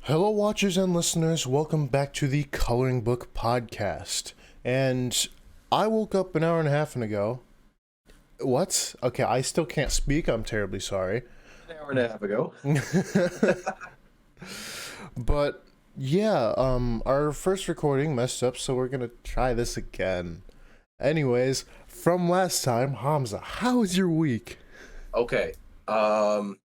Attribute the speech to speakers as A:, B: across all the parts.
A: Hello, watchers and listeners. Welcome back to the Coloring Book Podcast. And I woke up an hour and a half ago. What? Okay, I still can't speak. I'm terribly sorry.
B: An hour and a half ago.
A: But yeah, our first recording messed up, so we're gonna try this again. Anyways, from last time, Hamza, how was your week?
B: Okay. Um,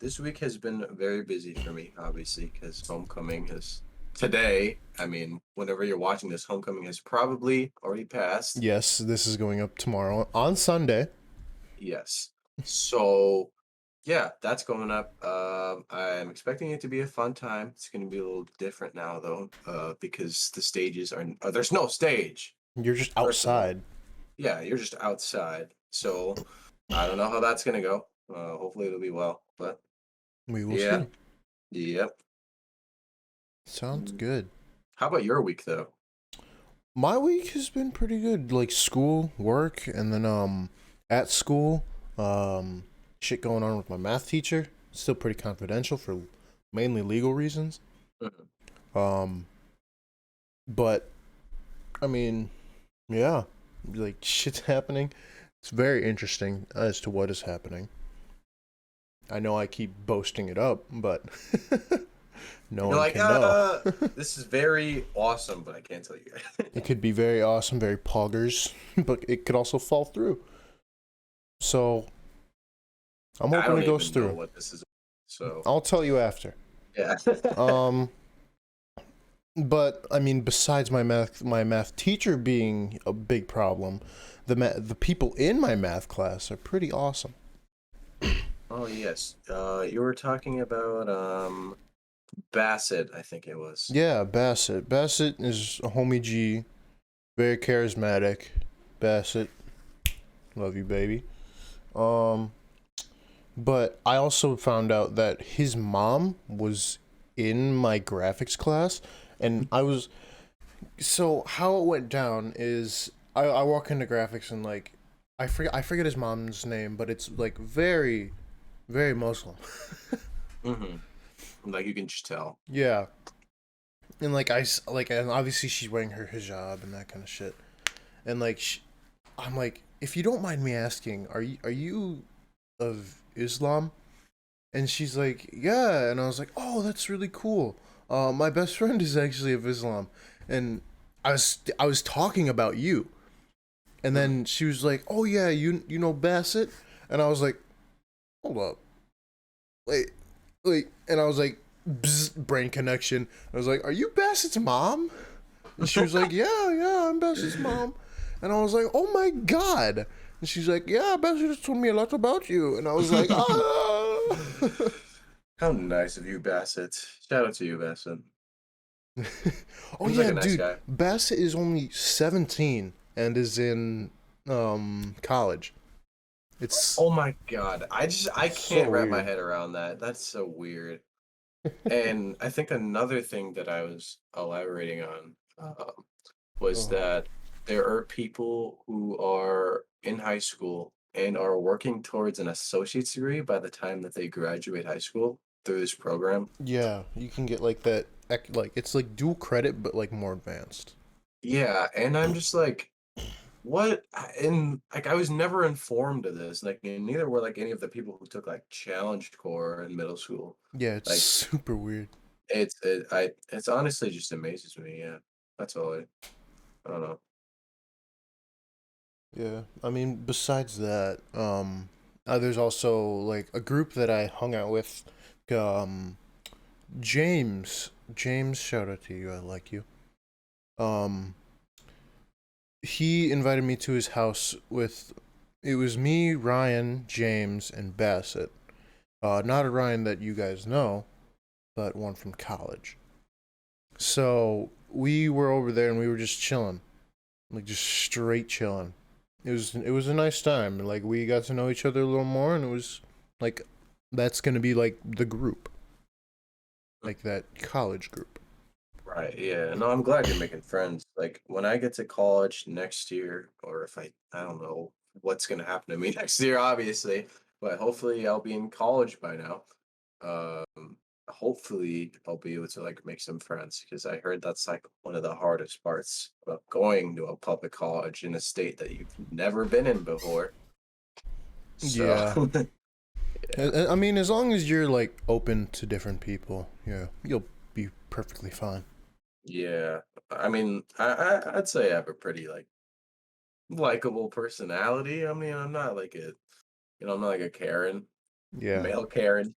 B: this week has been very busy for me, obviously, because homecoming is today. I mean, whenever you're watching this, homecoming has probably already passed.
A: Yes, this is going up tomorrow on Sunday.
B: Yes. So, yeah, that's going up. I'm expecting it to be a fun time. It's going to be a little different now, though, because the stages are there's no stage,
A: You're just
B: first of all.
A: outside.
B: Yeah, you're just outside. So, I don't know how that's going to go. Hopefully it'll be well, but
A: We will
B: yeah.
A: see.
B: Yep.
A: Sounds
B: Mm.
A: good.
B: How about your week though?
A: My week has been pretty good. Like school, work, and then at school, shit going on with my math teacher. Still pretty confidential for mainly legal reasons.
B: Mhm.
A: Um, but I mean, yeah, like shit's happening. It's very interesting as to what is happening. I know I keep boasting it up, but no
B: You're
A: one
B: like,
A: can know.
B: this is very awesome, but I can't tell you guys.
A: It could be very awesome, very poggers, but it could also fall through. So I'm
B: I
A: hoping
B: don't
A: it goes
B: even know
A: through.
B: what this is. So
A: I'll tell you after.
B: yeah.
A: Um, but I mean, besides my math teacher being a big problem, the people in my math class are pretty awesome.
B: Oh yes. You were talking about Bassett, I think it was.
A: Yeah, Bassett. Bassett is a homie G, very charismatic. Bassett, love you, baby. Um, but I also found out that his mom was in my graphics class, and I was so how it went down is I walk into graphics and like I forget his mom's name, but it's like very very Muslim.
B: Mm-hmm. Like you can just tell.
A: Yeah, and like like and obviously she's wearing her hijab and that kind of shit. And like I'm like, if you don't mind me asking, are you of Islam? And she's like, yeah. And I was like, oh, that's really cool. My best friend is actually of Islam, and I was talking about you. And
B: Mm.
A: then she was like, "Oh yeah, you know Bassett," and I was like, "Hold up, wait, wait," and I was like, Bzz, brain connection. I was like, "Are you Bassett's mom?" And she was like, "Yeah, yeah, I'm Bassett's mom," and I was like, "Oh my god!" And she's like, "Yeah, Bassett has told me a lot about you," and I was like, "Ah."
B: How nice of you, Bassett. Shout out to you, Bassett.
A: Oh
B: Seems like
A: yeah,
B: a nice
A: dude,
B: guy.
A: Bassett is only 17 and is in college. It's
B: Oh my God. I
A: so
B: can't wrap my
A: weird.
B: head around that. That's so weird. And I think another thing that I was elaborating on was
A: Oh.
B: that there are people who are in high school and are working towards an associate's degree by the time that they graduate high school through this program.
A: Yeah, you can get like that, like it's like dual credit, but like more advanced.
B: Yeah, and I'm just like, what? And like, I was never informed of this. Like, and neither were like any of the people who took like challenge core in middle school.
A: Yeah, it's
B: Like,
A: super weird.
B: it's honestly just amazes me. Yeah, that's all. I don't know.
A: Yeah, I mean, besides that, there's also like a group that I hung out with, um, James. James, shout out to you. I like you. Um, he invited me to his house with. It was me, Ryan, James, and Bassett. Not a Ryan that you guys know, but one from college. So we were over there and we were just chilling, like just straight chilling. It was a nice time. Like we got to know each other a little more, and it was like that's gonna be like the group, like that college group.
B: Right. Yeah. No, I'm glad you're making friends. Like when I get to college next year, or if I don't know what's gonna happen to me next year, obviously, but hopefully I'll be in college by now. Um, hopefully I'll be able to like make some friends because I heard that's like one of the hardest parts about going to a public college in a state that you've never been in before. So
A: Yeah.
B: yeah,
A: I mean, as long as you're like open to different people, yeah, you'll be perfectly fine.
B: yeah. I mean, I'd say I have a pretty like likable personality. I mean, I'm not like a I'm not like a Karen,
A: Yeah.
B: male Karen.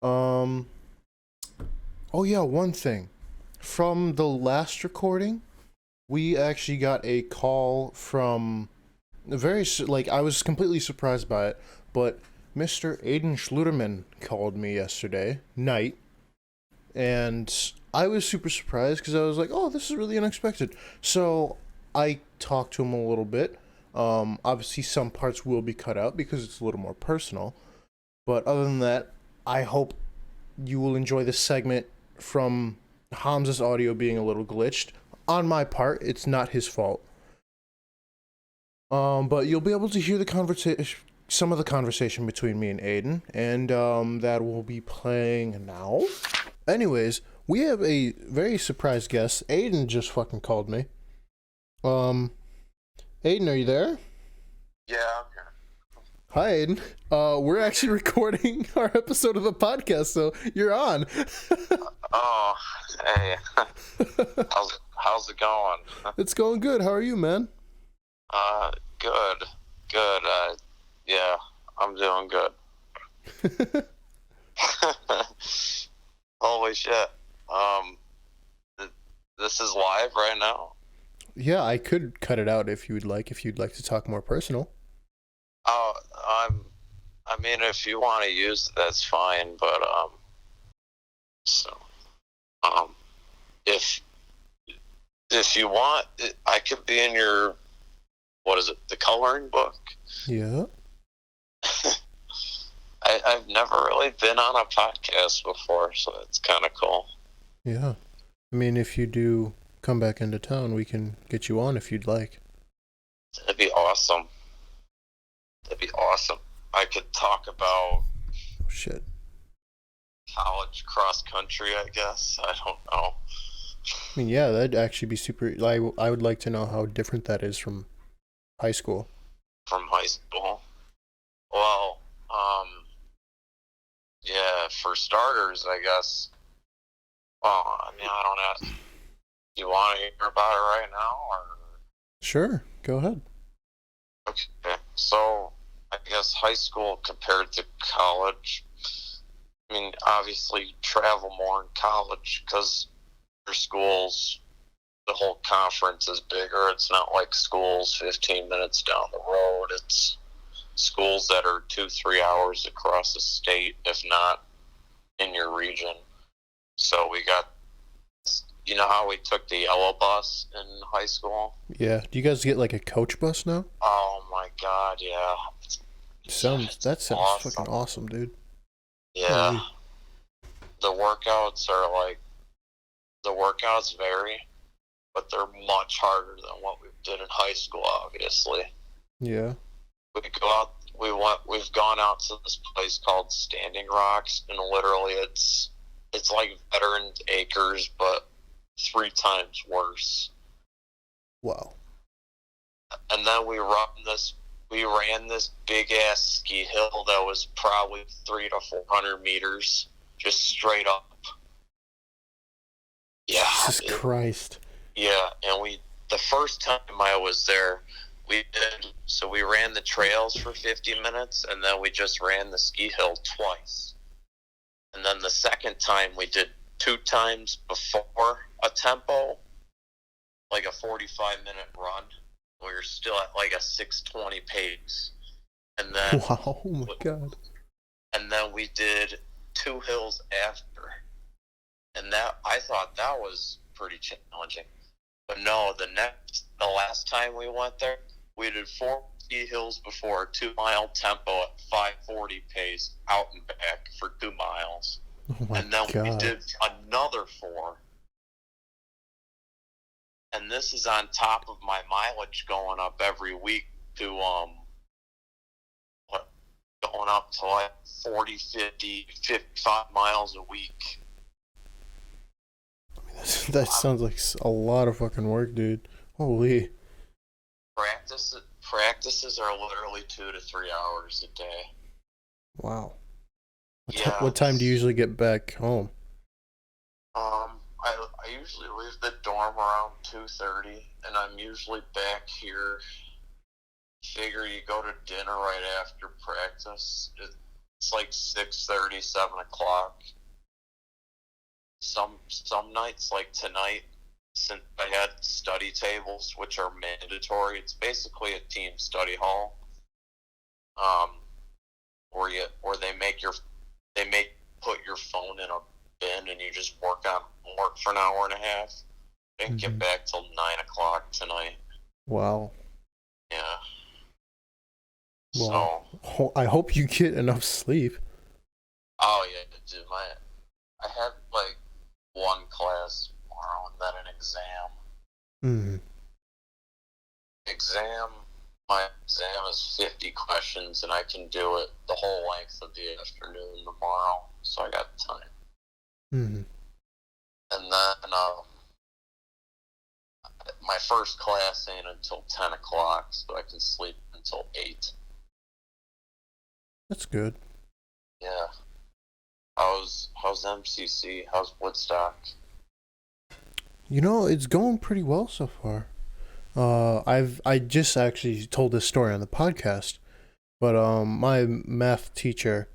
A: um. Oh yeah, one thing. From the last recording, we actually got a call from like I was completely surprised by it, but Mr. Aiden Schluterman called me yesterday night, and I was super surprised because I was like, "Oh, this is really unexpected." So I talked to him a little bit. Obviously, some parts will be cut out because it's a little more personal. But other than that, I hope you will enjoy this segment from Hamza's audio being a little glitched. On my part, it's not his fault. But you'll be able to hear the conversation, some of the conversation between me and Aiden, and that will be playing now. Anyways, we have a very surprised guest. Aiden just fucking called me. Um, Aiden, are you there?
C: Yeah, I'm here.
A: Hi, Aiden. We're actually recording our episode of the podcast, so you're on.
C: Oh, hey, how's it going?
A: It's going good. How are you, man?
C: Good, good. Yeah, I'm doing good. Holy shit. Um, this is live right now.
A: Yeah, I could cut it out if you would like. If you'd like to talk more personal.
C: Oh, I mean, if you want to use it, that's fine. But so um, if you want, I could be in your, what is it, the coloring book?
A: Yeah.
C: I've never really been on a podcast before, so it's kind of cool.
A: Yeah. I mean, if you do come back into town, we can get you on if you'd like.
C: That'd be awesome. That'd be awesome. I could talk about
A: Oh, shit.
C: college cross country, I guess. I don't know.
A: I mean, yeah, that'd actually be super. I would like to know how different that is from high school.
C: From high school. Well, yeah, for starters, I guess. Well, I mean, I don't know. You want to hear about it right now, or?
A: Sure. Go ahead.
C: Okay, so I guess high school compared to college. I mean, obviously, you travel more in college because your schools, the whole conference is bigger. It's not like schools 15 minutes down the road. It's schools that are 2-3 hours across the state, if not in your region. So we got, you know how we took the yellow bus in high school?
A: Yeah. Do you guys get like a coach bus now?
C: Oh my god, yeah.
A: That sounds
C: awesome.
A: fucking awesome, dude.
C: Yeah.
A: Holy.
C: The workouts vary, but they're much harder than what we did in high school, obviously.
A: Yeah.
C: We've gone out to this place called Standing Rocks, and literally it's like Veterans Acres, but 3 times worse.
A: Wow.
C: And then we ran this big ass ski hill that was probably 300 to 400 meters, just straight up. Yeah.
A: Jesus Christ.
C: Yeah, and the first time I was there, we ran the trails for 50 minutes, and then we just ran the ski hill twice. And then the second time we did 2 times before a tempo, like a 45-minute run. We were still at like a 6:20 pace. And then
A: Wow. Oh my god.
C: And then we did 2 hills after. And I thought that was pretty challenging. But no, the last time we went there, we did 4 ski hills before a 2-mile tempo at 5:40 pace out and back for 2 miles.
A: Oh my
C: And then
A: god.
C: we did another 4. And this is on top of my mileage going up every week to going up to like 40, 50, 55 miles a week.
A: I mean, that sounds like a lot of fucking work, dude. Holy.
C: Practices are literally 2 to 3 hours a day.
A: Wow.
C: Yeah.
A: What time do you usually get back home?
C: I usually leave the dorm around 2:30, and I'm usually back here. Figure you go to dinner right after practice. It's like 6:30, 7 o'clock. Some nights, like tonight, since I had study tables, which are mandatory, it's basically a team study hall. Where they make put your phone in a bin and you just work for an hour and a half. Didn't get back till 9 o'clock tonight.
A: Wow.
C: Yeah.
A: Well,
C: So
A: I hope you get enough sleep.
C: oh yeah, dude, I have like one class tomorrow and then an exam. My exam is 50 questions, and I can do it the whole length of the afternoon tomorrow, so I got time. And then my first class ain't until 10 o'clock, so I can sleep until 8.
A: That's good.
C: Yeah. How's MCC? How's Woodstock?
A: You know, it's going pretty well so far. I just actually told this story on the podcast, but my math teacher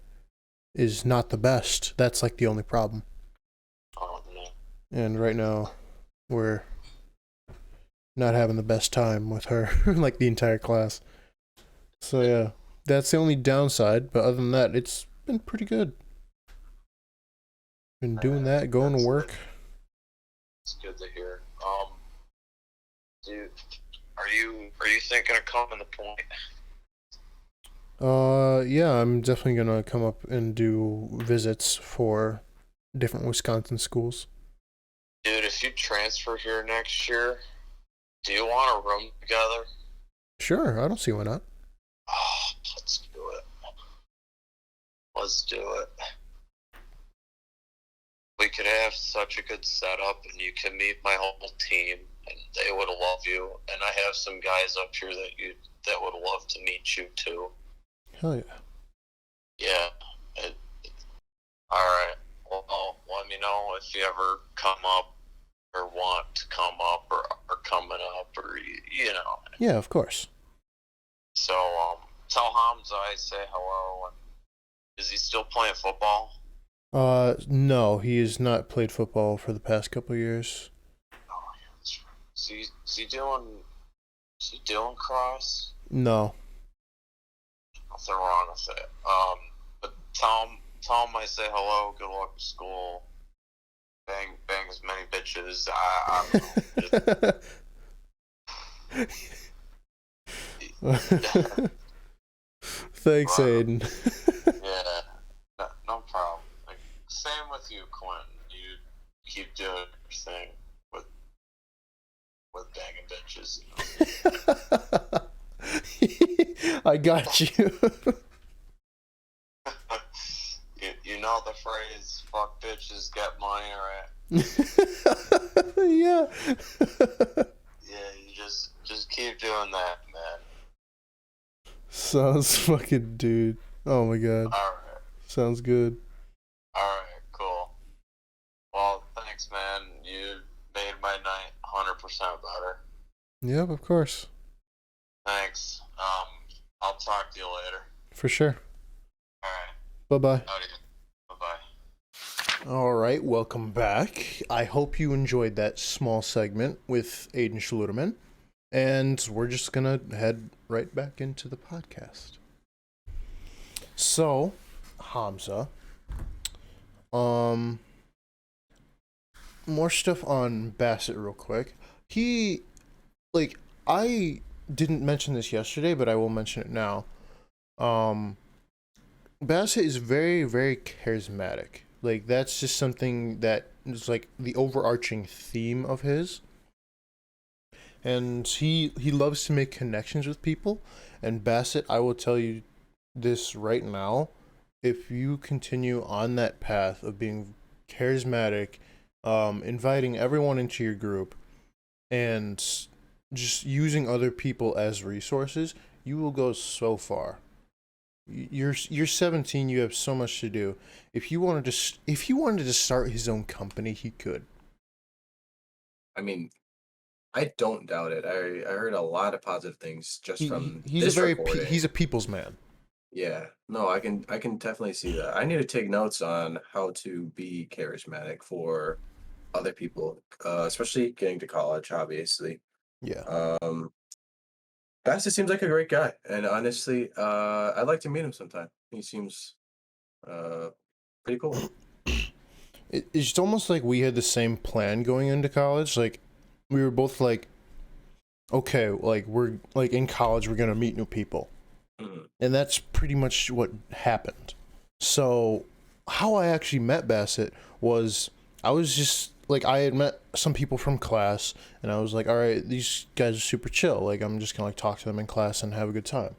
A: is not the best. That's like the only problem.
C: Oh no.
A: And right now, we're not having the best time with her, like the entire class. So yeah, that's the only downside. But other than that, it's been pretty good. Been doing that, going to work.
C: It's good to hear. Dude, are you thinking of coming to Point?
A: Yeah, I'm definitely gonna come up and do visits for different Wisconsin schools.
C: Dude, if you transfer here next year, do you want a room together?
A: Sure, I don't see why not.
C: Oh, let's do it. Let's do it. We could have such a good setup, and you can meet my whole team, and they would love you. And I have some guys up here that would love to meet you too.
A: Hell yeah.
C: Yeah. All right. Well, let me know if you ever come up or want to come up or are coming up or you know.
A: Yeah, of course.
C: So tell Hamza I say hello. And is he still playing football?
A: No, he has not played football for the past couple years.
C: Oh, yeah, that's right. Is he doing cross?
A: No.
C: Nothing wrong with it. But tell him I say hello. Good luck with school. Bang as many bitches. I don't know.
A: Thanks, Aiden.
C: Yeah, no problem. Like, same with you, Quentin. You keep doing your thing with banging bitches.
A: I got you.
C: You know the phrase "fuck bitches, get money," right?
A: Yeah.
C: Yeah, you just keep doing that, man.
A: Sounds fucking dude. Oh my god.
C: Alright.
A: Sounds good.
C: Alright, cool. Well, thanks, man. You made my night 100% better.
A: Yep, of course.
C: Thanks. I'll talk to you later.
A: For sure.
C: Alright.
A: Bye-bye.
C: Howdy. Bye-bye.
A: Alright, welcome back. I hope you enjoyed that small segment with Aiden Schluterman. And we're just gonna head right back into the podcast. So, Hamza. More stuff on Bassett real quick. I didn't mention this yesterday, but I will mention it now. Bassett is very, very charismatic. Like, that's just something that is like the overarching theme of his. And he loves to make connections with people. And Bassett, I will tell you this right now, if you continue on that path of being charismatic, inviting everyone into your group, and just using other people as resources, you will go so far. You're 17. You have so much to do. If he wanted to start his own company, he could.
B: I mean, I don't doubt it. I heard a lot of positive things just from this recording.
A: He's a people's man.
B: Yeah, no, I can definitely see that. I need to take notes on how to be charismatic for other people, especially getting to college, obviously.
A: Yeah.
B: Bassett seems like a great guy, and honestly, I'd like to meet him sometime. He seems uh pretty cool.
A: It's almost like we had the same plan going into college. Like, we were both like, okay, like we're like in college, we're gonna meet new people, and that's pretty much what happened. So, how I actually met Bassett was I was just like I had met some people from class, and I was like, all right, these guys are super chill. Like, I'm just gonna like talk to them in class and have a good time.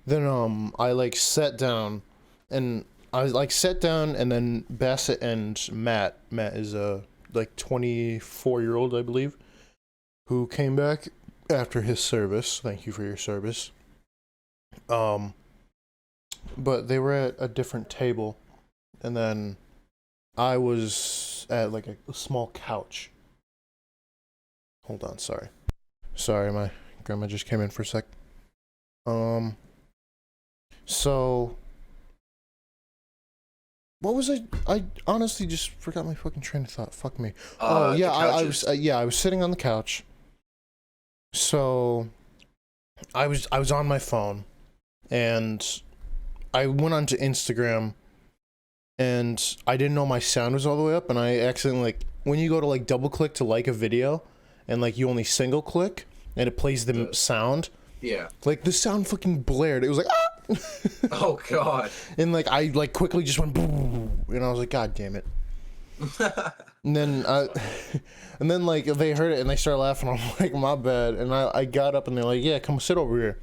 A: Then I like sat down, and I was like sat down, and then Bassett and Matt is a like 24-year-old, I believe, who came back after his service. Thank you for your service. But they were at a different table, and then I was at like a small couch. Hold on, sorry, my grandma just came in for a sec. So what was I honestly just forgot my fucking train of thought. Fuck me. Oh yeah, I was sitting on the couch. So I was on my phone, and I went onto Instagram, and I didn't know my sound was all the way up, and I accidentally, like, when you go to like double click to like a video, and like you only single click and it plays the sound.
B: Yeah.
A: Like, the sound fucking blared. It was like, ah!
B: Oh god.
A: And like I like quickly just went boom, and I was like, God damn it. And then and then like they heard it and they started laughing. I'm like, my bad. And I got up and they're like, yeah, come sit over here.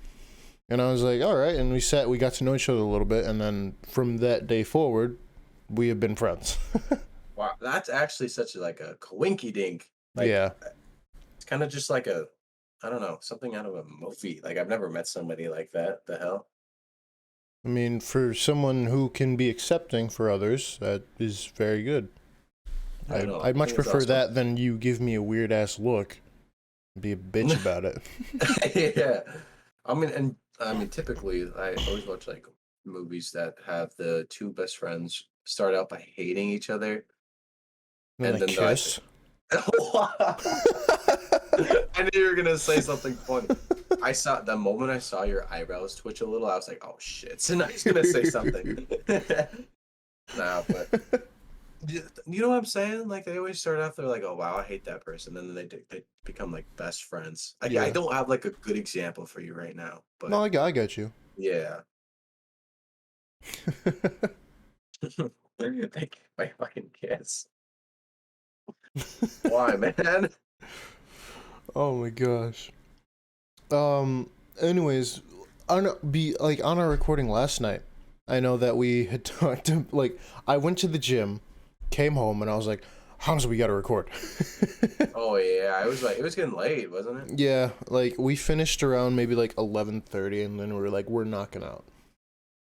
A: And I was like, all right. And we got to know each other a little bit, and then from that day forward, we have been friends.
B: Wow, that's actually such like a coinky dink. Like,
A: yeah.
B: It's kind of just like I don't know, something out of a movie. Like, I've never met somebody like that. The hell?
A: I mean, for someone who can be accepting for others, that is very good. I'd much prefer awesome. That than you give me a weird ass look, and be a bitch about it.
B: Yeah, I mean, typically I always watch like movies that have the two best friends start out by hating each other,
A: and then kiss.
B: I knew you were gonna say something funny. The moment I saw your eyebrows twitch a little, I was like, "Oh shit!" So now he's gonna say something. Nah, but you know what I'm saying? Like, they always start off, they're like, "Oh wow, I hate that person," and then they become like best friends. I don't have like a good example for you right now, but
A: no, I got you.
B: Yeah. Thank you, my fucking kiss. Why, man?
A: Oh my gosh. Anyways, on our recording last night, I know that we had talked to, like, I went to the gym, came home, and I was like, Hans, we gotta record.
B: Oh yeah, it was getting late, wasn't it?
A: Yeah, like we finished around maybe like 11:30, and then we were like, we're knocking out.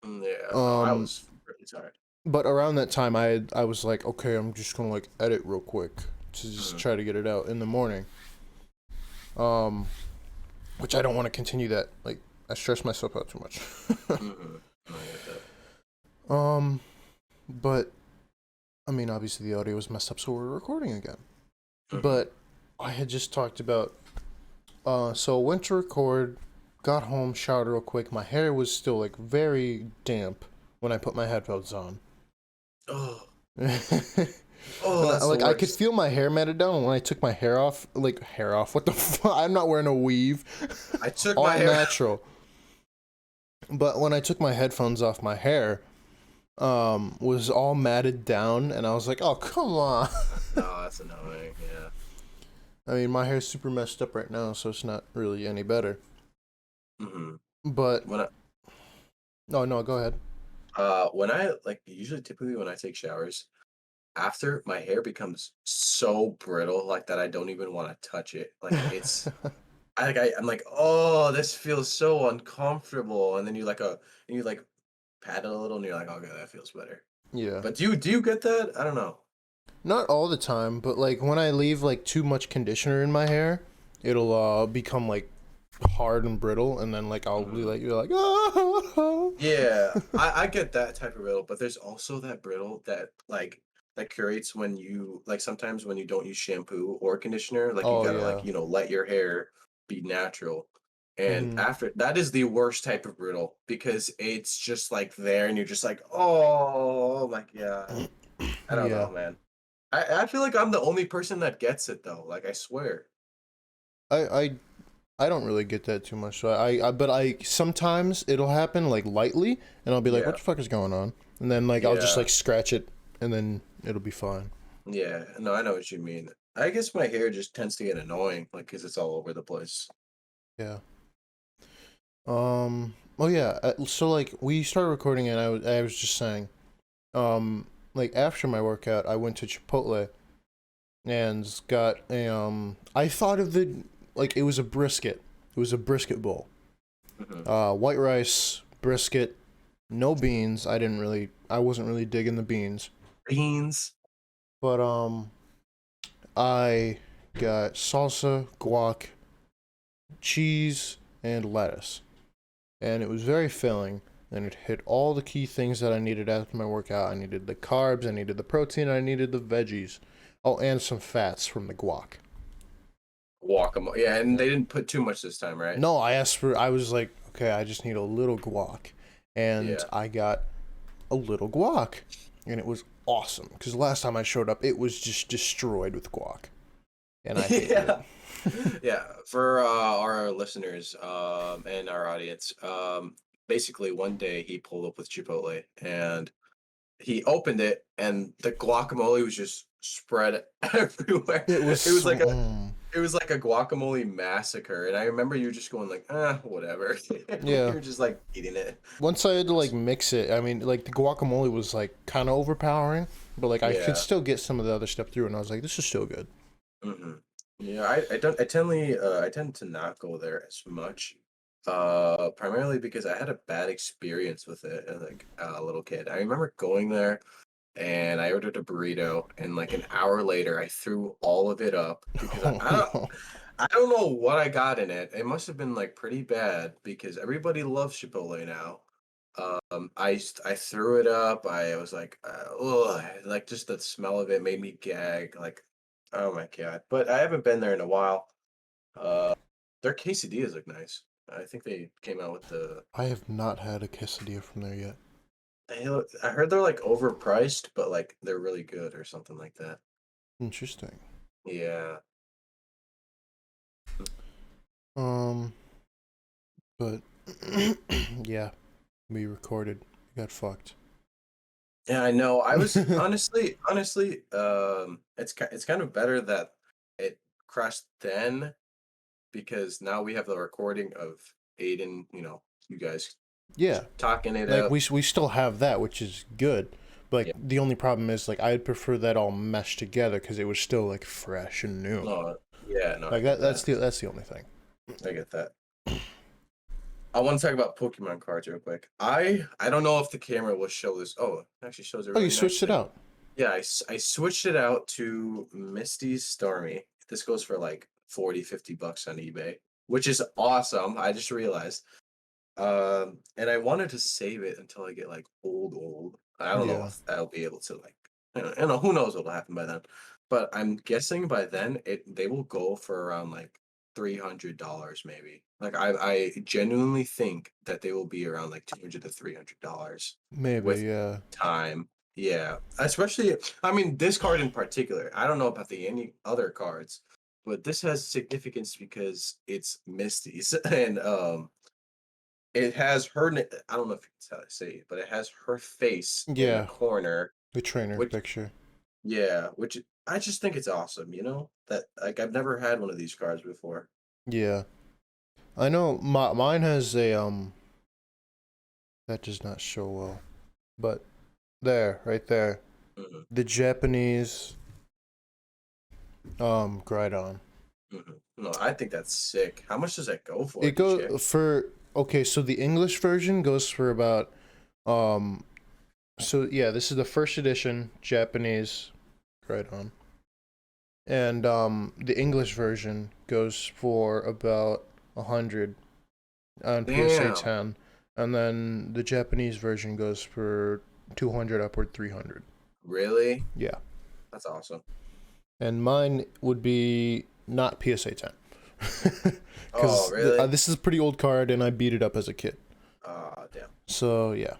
B: Yeah, I was really tired.
A: But around that time, I was like, okay, I'm just gonna like edit real quick to just try to get it out in the morning. Which I don't want to continue that. Like, I stress myself out too much.
B: I get that.
A: But I mean, obviously the audio was messed up, so we're recording again. But I had just talked about. So went to record, got home, showered real quick. My hair was still like very damp when I put my headphones on.
B: Oh.
A: Like, I could feel my hair matted down when I took my hair off. Like, hair off? What the fuck? I'm not wearing a weave.
B: I took
A: all
B: my hair
A: natural. But when I took my headphones off, my hair was all matted down, and I was like, oh, come on.
B: Oh, that's annoying. Yeah.
A: I mean, my hair's super messed up right now, so it's not really any better. But No, no, go ahead.
B: When I like usually typically when I take showers, after my hair becomes so brittle like that I don't even want to touch it. Like it's I'm like, oh, this feels so uncomfortable. And then you like pat it a little and you're like, okay, that feels better.
A: Yeah.
B: But do you get that? I don't know.
A: Not all the time, but like when I leave like too much conditioner in my hair, it'll become like hard and brittle, and then like I'll be
B: Mhm.
A: like, you're like, ah.
B: Yeah, I get that type of brittle, but there's also that brittle that that curates when you like sometimes when you don't use shampoo or conditioner, like you
A: Oh
B: gotta
A: yeah.
B: let your hair be natural. And
A: Hmm.
B: after that is the worst type of brittle because it's just like there and you're just like, oh my God. I don't
A: Yeah.
B: know, man. I feel like I'm the only person that gets it though. Like I swear.
A: I I I don't really get that too much. So I but I sometimes it'll happen like lightly, and I'll be like, what
B: Yeah.
A: the fuck is going on? And then like I'll just
B: Yeah.
A: like scratch it, and then it'll be fine.
B: Yeah. No, I know what you mean. I guess my hair just tends to get annoying, like, because it's all over the place.
A: Yeah. Oh yeah. So like we started recording, and I was just saying, like after my workout, I went to Chipotle and got a I thought of it like it was a brisket. It was a brisket bowl.
B: Mhm.
A: White rice, brisket, no beans. I wasn't really digging the beans.
B: Beans.
A: But I got salsa, guac, cheese, and lettuce. And it was very filling, and it hit all the key things that I needed after my workout. I needed the carbs, I needed the protein, I needed the veggies. Oh, and some fats from the guac.
B: Guacamole. Yeah, and
A: Yeah.
B: they didn't put too much this time, right?
A: No, I was like, okay, I just need a little guac. And
B: Yeah.
A: I got a little guac. And it was awesome. Because last time I showed up, it was just destroyed with guac. And I hated it.
B: Yeah. Yeah. For our listeners and our audience, basically one day he pulled up with Chipotle and he opened it and the guacamole was just spread everywhere.
A: It was
B: It was
A: so.
B: like it was like a guacamole massacre, and I remember you just going like, "Ah, whatever."
A: Yeah.
B: You're just like eating it.
A: Once I had to like
B: Just
A: mix it, I mean, like the guacamole was like kind of overpowering, but like I could
B: yeah.
A: still get some of the other stuff through, and I was like, this is still good.
B: Hmm. Yeah, I tend to not go there as much. Primarily because I had a bad experience with it as like a little kid. I remember going there and I ordered a burrito, and like an hour later, I threw all of it up because
A: Oh no.
B: I don't know what I got in it. It must have been like pretty bad because everybody loves Chipotle now. I threw it up. I was like, ugh, like just the smell of it made me gag. Like, oh my God. But I haven't been there in a while. Uh, their quesadillas look nice. I think they came out with
A: I have not had a quesadilla from there yet.
B: I heard they're like overpriced, but like they're really good or something like that.
A: Interesting.
B: Yeah.
A: Um, but yeah, we recorded. We got fucked.
B: Yeah, I know. I was honestly, it's kind of better that it crashed then because now we have the recording of Aiden, you guys
A: Yeah,
B: talking it
A: like
B: out.
A: we still have that, which is good. But like
B: Yeah.
A: the only problem is like I'd prefer that all meshed together because it was still like fresh and new.
B: No, yeah, no, I
A: Like
B: get that.
A: that's the only thing.
B: I get that. I want to talk about Pokemon cards real quick. I don't know if the camera will show this. Oh, it actually shows it
A: Oh, you
B: really
A: switched it
B: nicely.
A: out.
B: Yeah, I switched it out to Misty's Stormy. This goes for like 40, $50 on eBay, which is awesome. I just realized. And I wanted to save it until I get like old. I don't know
A: Yeah,
B: if I'll be able to like, who knows what'll happen by then. But I'm guessing by then they will go for around like $300 maybe. Like I genuinely think that they will be around like 200 to $300
A: maybe.
B: with
A: Yeah,
B: time. Yeah, especially I mean this card in particular. I don't know about the any other cards, but this has significance because it's Misty's and it has her. I don't know if it's how to say it, but it has her face in the
A: yeah.
B: corner.
A: The trainer
B: Which,
A: picture.
B: yeah, which I just think it's awesome. That like I've never had one of these cards before.
A: Yeah, I know. Mine has a. That does not show well. But there, right there.
B: Mm-hmm.
A: The Japanese Grydon.
B: Mm-hmm. No, I think that's sick. How much does that go for?
A: It goes for okay, so the English version goes for about so yeah, this is the first edition Japanese Grydon. And the English version goes for about 100 on PSA
B: Damn.
A: 10, and then the Japanese version goes for 200 upward 300.
B: Really?
A: Yeah.
B: That's awesome.
A: And mine would be not PSA 10.
B: Oh,
A: Because
B: really?
A: this is a pretty old card, and I beat it up as a kid.
B: Damn.
A: So yeah.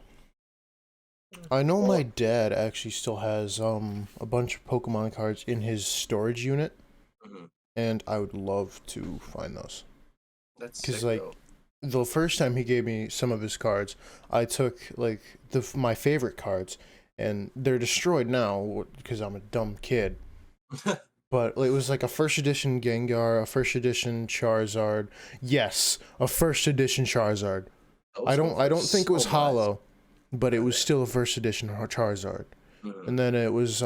A: I know
B: Well,
A: my dad actually still has a bunch of Pokemon cards in his storage unit,
B: mm-hmm.
A: and I would love to find those.
B: That's
A: Because
B: sick,
A: like
B: though.
A: the first time he gave me some of his cards, I took like my favorite cards, and they're destroyed now because I'm a dumb kid. But it was like a first edition Gengar, a first edition Charizard. Yes, a first edition Charizard. I don't think it was hollow, but it was still a first edition Charizard.
B: Mm-hmm.
A: And then it was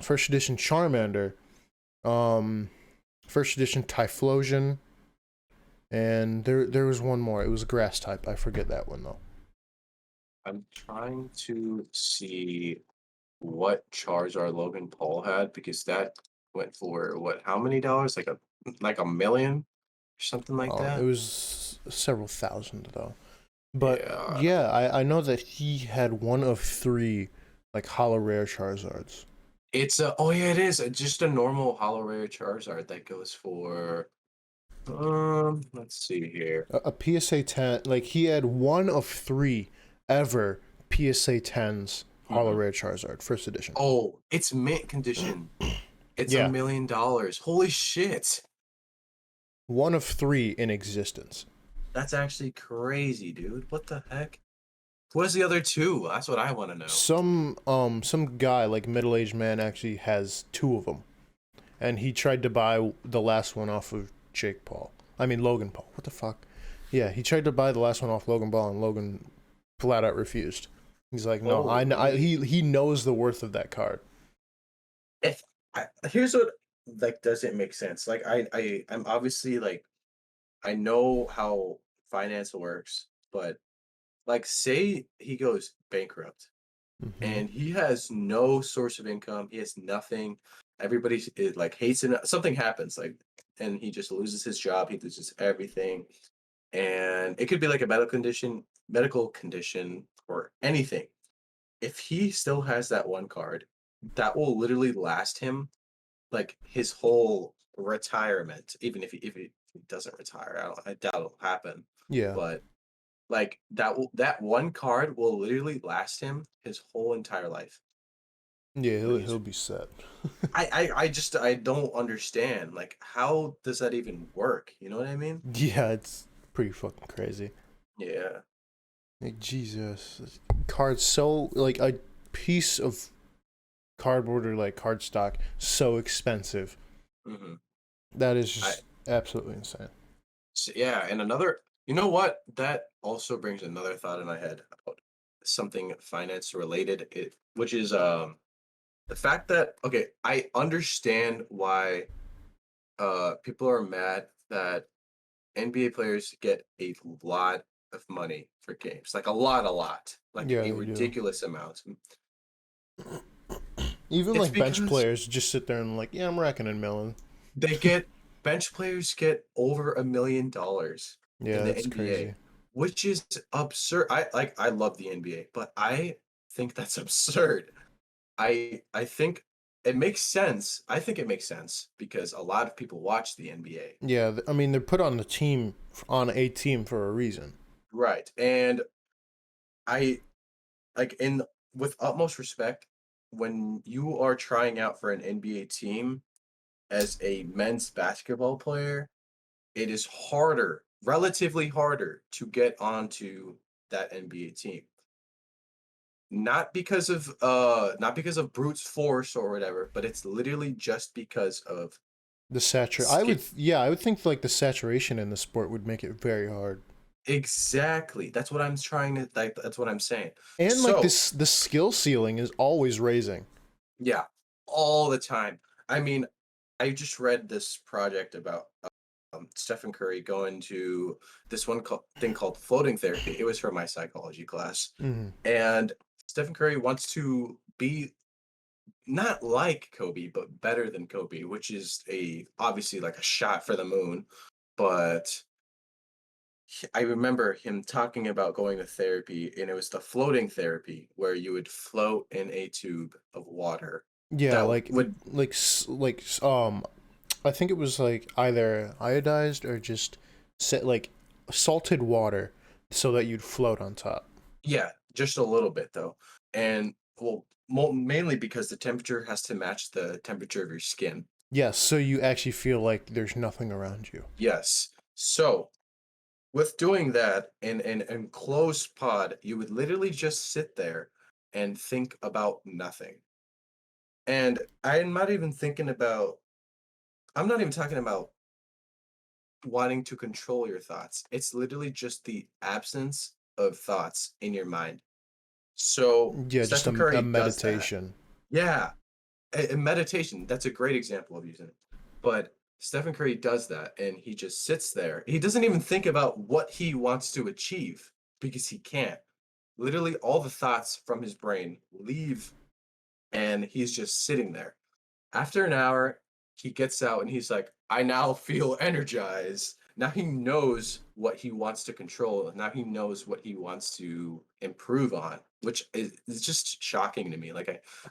A: first edition Charmander, first edition Typhlosion, and there was one more. It was a grass type. I forget that one though.
B: I'm trying to see what Charizard Logan Paul had because that went for what? How many dollars? Like a million or something like
A: It
B: that.
A: was several thousand though. But
B: Yeah.
A: yeah, I know that he had one of 3 like hollow rare Charizards.
B: It's a oh yeah, it is just a normal Hollow Rare Charizard that goes for let's see here.
A: A PSA 10, like he had one of 3 ever PSA 10s hollow
B: Mhm.
A: rare Charizard, first edition.
B: Oh, it's mint condition. It's
A: Yeah.
B: $1 million. Holy shit.
A: One of 3 in existence.
B: That's actually crazy, dude. What the heck? What's the other 2? That's what I want to know.
A: Some guy, like middle-aged man, actually has 2 of them. And he tried to buy the last one off of Logan Paul. What the fuck? Yeah, he tried to buy the last one off Logan Paul, and Logan flat out refused. He's like, no,
B: Oh,
A: he knows the worth of that card.
B: Here's what like doesn't make sense. Like I'm obviously like I know how finance works, but like say he goes bankrupt
A: Mm-hmm.
B: and he has no source of income, he has nothing. Everybody like hates him. Something happens like and he just loses his job, he loses everything. And it could be like a medical condition or anything. If he still has that one card, that will literally last him like his whole retirement, even if he doesn't retire. I doubt it'll happen.
A: Yeah,
B: But like that one card will literally last him his whole entire life.
A: yeah,
B: When
A: he'll be set.
B: I just I don't understand. Like how does that even work? You know what I mean?
A: Yeah, it's pretty fucking crazy.
B: Yeah.
A: Like Jesus, cards so like a piece of cardboard or like cardstock so expensive.
B: hmm
A: That is just absolutely insane.
B: So, yeah, and another, you know what? That also brings another thought in my head about something finance related, which is the fact that okay, I understand why people are mad that NBA players get a lot of money for games, like a lot, like
A: Yeah,
B: a
A: they do.
B: ridiculous amount.
A: Even
B: It's
A: like bench
B: because
A: players just sit there and like, yeah, I'm racking in million.
B: they get bench players get over $1 million in
A: Yeah,
B: the
A: that's
B: NBA,
A: crazy.
B: which is absurd. I love the NBA, but I think that's absurd. I think it makes sense. I think it makes sense because a lot of people watch the NBA.
A: Yeah, I mean they're put on on a team for a reason.
B: Right. And I like in with utmost respect, when you are trying out for an NBA team as a men's basketball player, it is harder, relatively harder to get onto that NBA team. Not because of brute force or whatever, but it's literally just because of
A: The satur I
B: skill.
A: would yeah, I would think like the saturation in the sport would make it very hard.
B: Exactly. That's what I'm trying to like. That's what I'm saying.
A: And like
B: So
A: this, the skill ceiling is always raising.
B: yeah, all the time. I mean, I just read this project about Stephen Curry going to this thing called floating therapy. It was for my psychology class,
A: Mm-hmm.
B: and Stephen Curry wants to be not like Kobe, but better than Kobe, which is a obviously like a shot for the moon. But I remember him talking about going to therapy, and it was the floating therapy where you would float in a tube of water
A: Yeah,
B: that would,
A: I think it was like either iodized or just set like salted water so that you'd float on top.
B: yeah, just a little bit though. And well, mainly because the temperature has to match the temperature of your skin.
A: Yes, so you actually feel like there's nothing around you.
B: Yes. So with doing that in an enclosed pod, you would literally just sit there and think about nothing. And I'm not even talking about wanting to control your thoughts. It's literally just the absence of thoughts in your mind. So
A: Yeah, just
B: Stephen
A: a
B: Curry does that.
A: meditation.
B: Yeah. Meditation, that's a great example of using it. But Stephen Curry does that and he just sits there. He doesn't even think about what he wants to achieve because he can't. Literally, all the thoughts from his brain leave and he's just sitting there. After an hour, he gets out and he's like, I now feel energized. Now he knows what he wants to control. Now he knows what he wants to improve on, which is just shocking to me.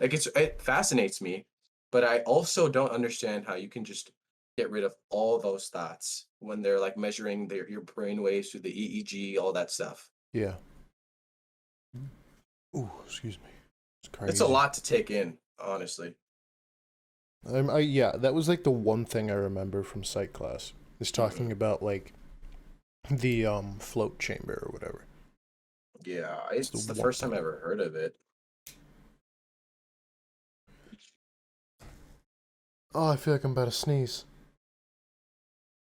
B: It fascinates me, but I also don't understand how you can just get rid of all those thoughts when they're like measuring your brain waves through the EEG, all that stuff.
A: Yeah. Ooh, excuse me. It's
B: It's a
A: crazy.
B: lot to take in, honestly.
A: Yeah, that was like the one thing I remember from psych class is talking
B: Mhm.
A: about like the float chamber or whatever.
B: Yeah,
A: It's the
B: it's the
A: one
B: first time I
A: thing.
B: ever heard of it.
A: Oh, I feel like I'm about to sneeze.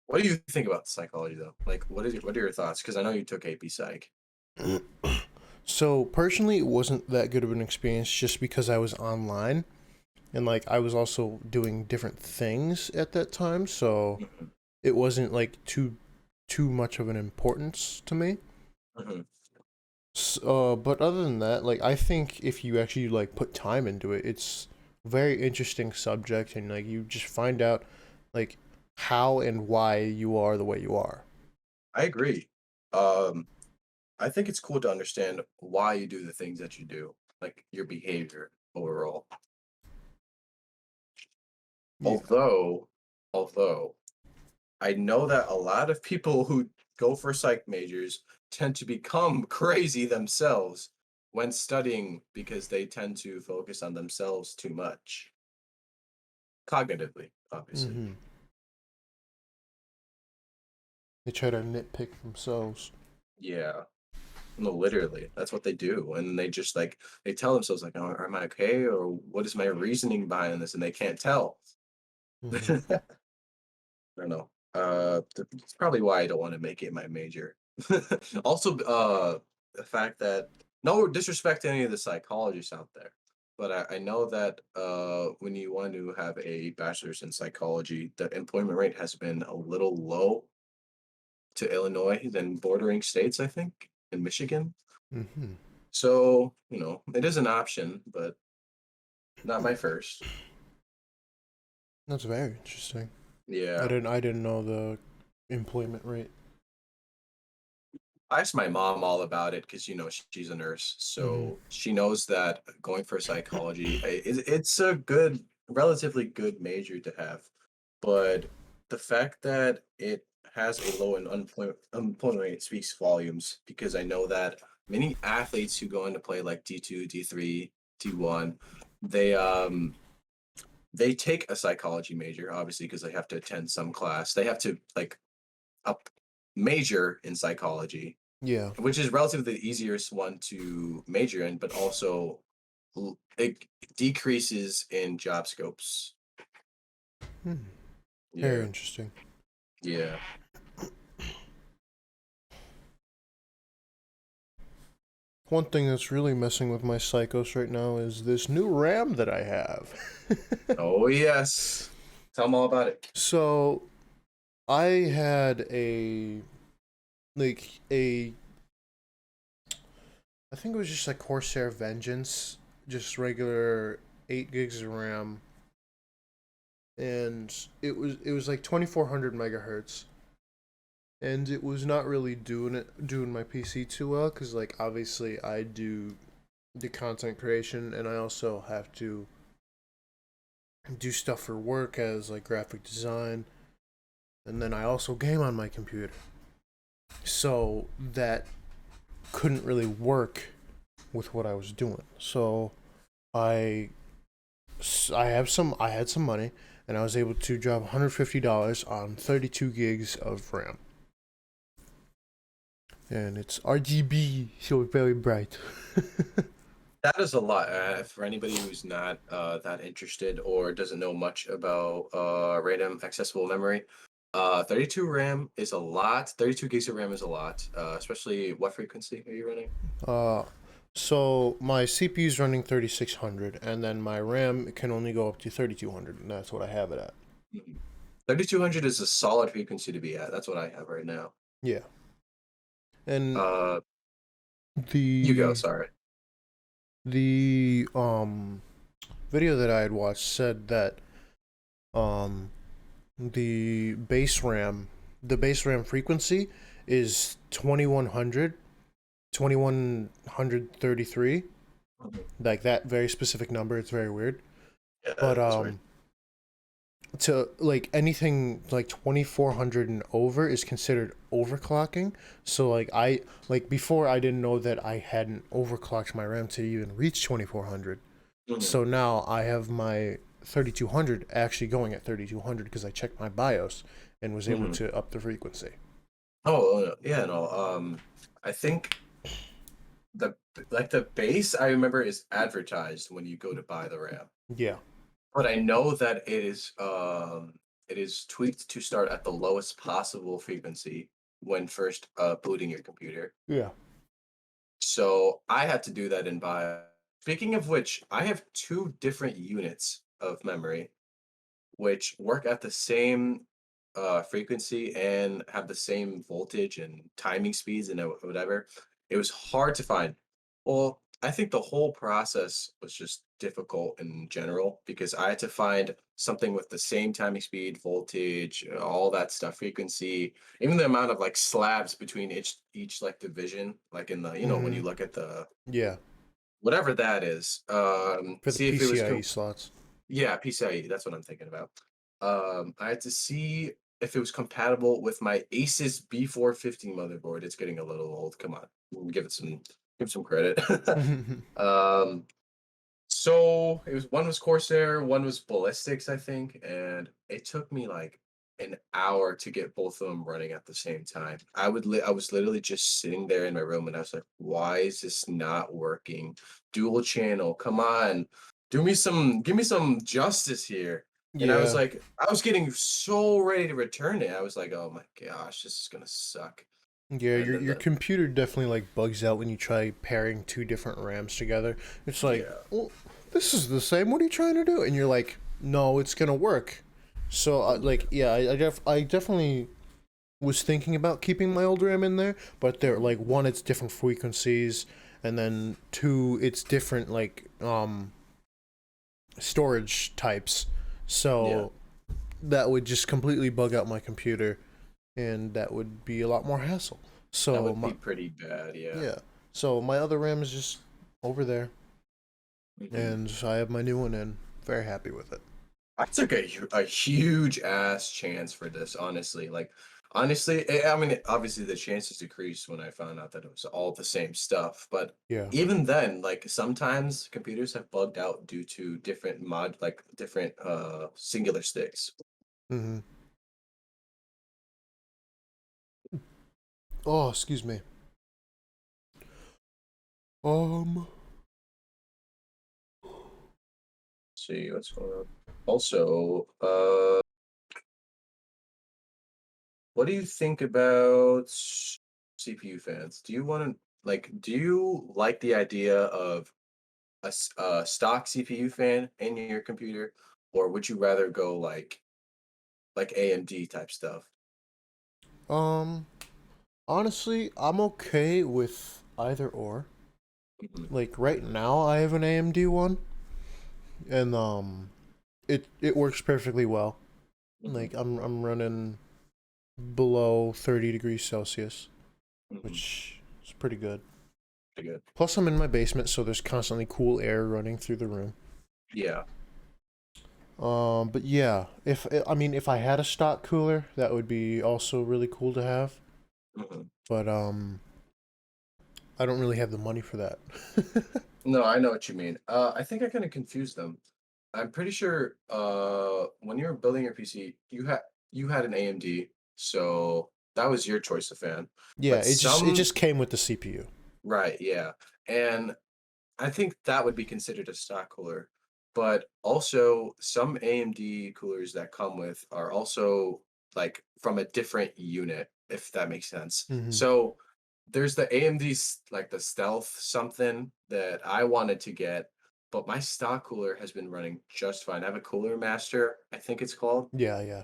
B: What do you think about psychology though? Like, what are your thoughts? Because I know you took AP Psych.
A: So personally, it wasn't that good of an experience just because I was online and like I was also doing different things at that time, so
B: Mhm,
A: it wasn't like too much of an importance to me.
B: mhm.
A: But other than that, like I think if you actually like put time into it, it's a very interesting subject, and like you just find out like how and why you are the way you are.
B: I agree. Um, I think it's cool to understand why you do the things that you do, like your behavior overall.
A: Yeah.
B: Although, although I know that a lot of people who go for psych majors tend to become crazy themselves when studying because they tend to focus on themselves too much, cognitively, obviously.
A: Mm-hmm. They try to nitpick themselves.
B: Yeah. No, literally, that's what they do, and they just like they tell themselves like, "Oh, am I okay?" or "What is my reasoning behind this?" and they can't tell.
A: Mm-hmm.
B: I don't know. It's probably why I don't want to make it my major. Also, the fact that no disrespect to any of the psychologists out there, but I know that when you want to have a bachelor's in psychology, the employment rate has been a little low to Illinois than bordering states, I think, in Michigan.
A: Mm-hmm.
B: So, it is an option, but not my first.
A: That's very interesting.
B: Yeah.
A: I didn't know the employment rate.
B: I asked my mom all about it because, she's a nurse.
A: Mm-hmm.
B: So she knows that going for psychology, it's a good, relatively good major to have. But the fact that it has a low unemployment rate speaks volumes because I know that many athletes who go into play like D2, D3, D1, they they take a psychology major obviously because they have to attend some class. They have to like up major in psychology,
A: Yeah.
B: which is relatively the easiest one to major in, but also it decreases in job scopes.
A: Hmm. Very
B: Yeah,
A: interesting.
B: yeah.
A: one thing that's really messing with my psychos right now is this new RAM that I have.
B: Oh yes. Tell them all about it.
A: So I had like a I think it was just like Corsair Vengeance, just regular 8 gigs of RAM, and it was like 2400 megahertz, and it was not really doing my PC too well because like obviously I do the content creation and I also have to do stuff for work as like graphic design, and then I also game on my computer, so that couldn't really work with what I was doing. So I I had some money and I was able to drop $150 on 32 gigs of RAM. And it's RGB, so very bright.
B: That is a lot. For anybody who's not that interested or doesn't know much about random accessible memory, 32 RAM is a lot. 32 gigs of RAM is a lot. Especially what frequency are you running?
A: uh, so my CPU is running 3600, and then my RAM can only go up to 3200, and that's what I have it at.
B: 3200 is a solid frequency to be at. That's what I have right now.
A: Yeah. And
B: Uh, you go.
A: the
B: Sorry.
A: the video that I had watched said that um the base RAM frequency is 2133,
B: Mhm.
A: like that very specific number. It's very weird,
B: Yeah,
A: but
B: that's right.
A: to like anything like 2400 and over is considered overclocking. So like before I didn't know that I hadn't overclocked my RAM to even reach 2400. So now I have my 3200 actually going at 3200 because I checked my BIOS and was able
B: Mhm.
A: to up the frequency.
B: Oh yeah, no. I think the the base I remember is advertised when you go to buy the RAM,
A: Yeah.
B: but I know that it is tweaked to start at the lowest possible frequency when first booting your computer.
A: Yeah.
B: So I had to do that in buy. Speaking of which, I have two different units of memory which work at the same frequency and have the same voltage and timing speeds and whatever. It was hard to find. Well, I think the whole process was just difficult in general because I had to find something with the same timing speed, voltage, all that stuff, frequency, even the amount of like slabs between each like division, like in the when you
A: Mm-hmm.
B: look at the
A: Yeah.
B: whatever that is,
A: For the
B: see if it was
A: PCIe slots.
B: yeah, PCIe, that's what I'm thinking about. I had to see if it was compatible with my Asus B450 motherboard. It's getting a little old. Come on, give it some credit. um, so it was one was Corsair, one was Ballistics, I think, and it took me like an hour to get both of them running at the same time. I was literally just sitting there in my room and I was like, why is this not working? Dual channel, come on. Give me some justice here. And I was
A: Yeah.
B: like, I was getting so ready to return it. I was like, oh my gosh, this is gonna suck.
A: Yeah,
B: And then
A: your
B: the
A: computer definitely like bugs out when you try pairing two different RAMs together. It's like,
B: yeah.
A: well, this is the same. What are you trying to do? And you're like, no, it's gonna work. So like, yeah, I definitely was thinking about keeping my old RAM in there, but they're like one, it's different frequencies, and then two, it's different like storage types.
B: Yeah.
A: So that would just completely bug out my computer, and that would be a lot more hassle.
B: That
A: So
B: would be pretty bad, yeah.
A: yeah. So my other RAM is just over there,
B: Mhm.
A: and I have my new one in. Very happy with it.
B: I took a huge ass chance for this, honestly. Like, honestly, I mean, obviously the chances decreased when I found out that it was all the same stuff. But
A: Yeah.
B: even then, like sometimes computers have bugged out due to different singular sticks.
A: Mm-hmm. Oh, excuse me. Um.
B: See what's going on. Also, what do you think about CPU fans? Do you want to? like, do you like the idea of a stock CPU fan in your computer, or would you rather go like AMD type stuff?
A: Um, Honestly, I'm okay with either or.
B: Mhm,
A: Like right now, I have an AMD one, and it works perfectly well.
B: mhm,
A: Like I'm running below 30 degrees Celsius,
B: mhm.
A: which is pretty good.
B: Pretty good.
A: Plus, I'm in my basement, so there's constantly cool air running through the room.
B: Yeah.
A: But yeah, if I mean if I had a stock cooler, that would be also really cool to have.
B: Mhm.
A: But I don't really have the money for that.
B: No, I know what you mean. I think I kind of confused them. I'm pretty sure when you were building your PC, you had an AMD, so that was your choice of fan.
A: Yeah,
B: But
A: it just came with the CPU.
B: right, yeah. And I think that would be considered a stock cooler. But also some AMD coolers that come with are also like from a different unit, if that makes sense.
A: Hmm.
B: So there's the AMD's like the stealth something that I wanted to get, but my stock cooler has been running just fine. I have a Cooler Master, I think it's called,
A: Yeah, yeah.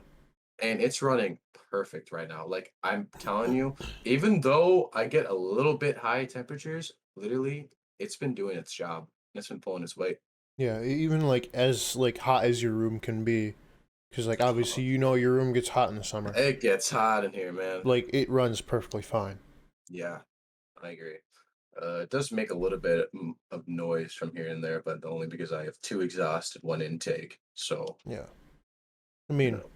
B: and it's running perfect right now. Like I'm telling you, even though I get a little bit high temperatures, literally, it's been doing its job. It's been pulling its weight.
A: Yeah, even like as like hot as your room can be, because like obviously your room gets hot in the summer.
B: It gets hot in here, man.
A: Like it runs perfectly fine.
B: Yeah, I agree. It does make a little bit of noise from here and there, but only because I have two exhaust and one intake. So,
A: Yeah, I
B: you
A: mean
B: know,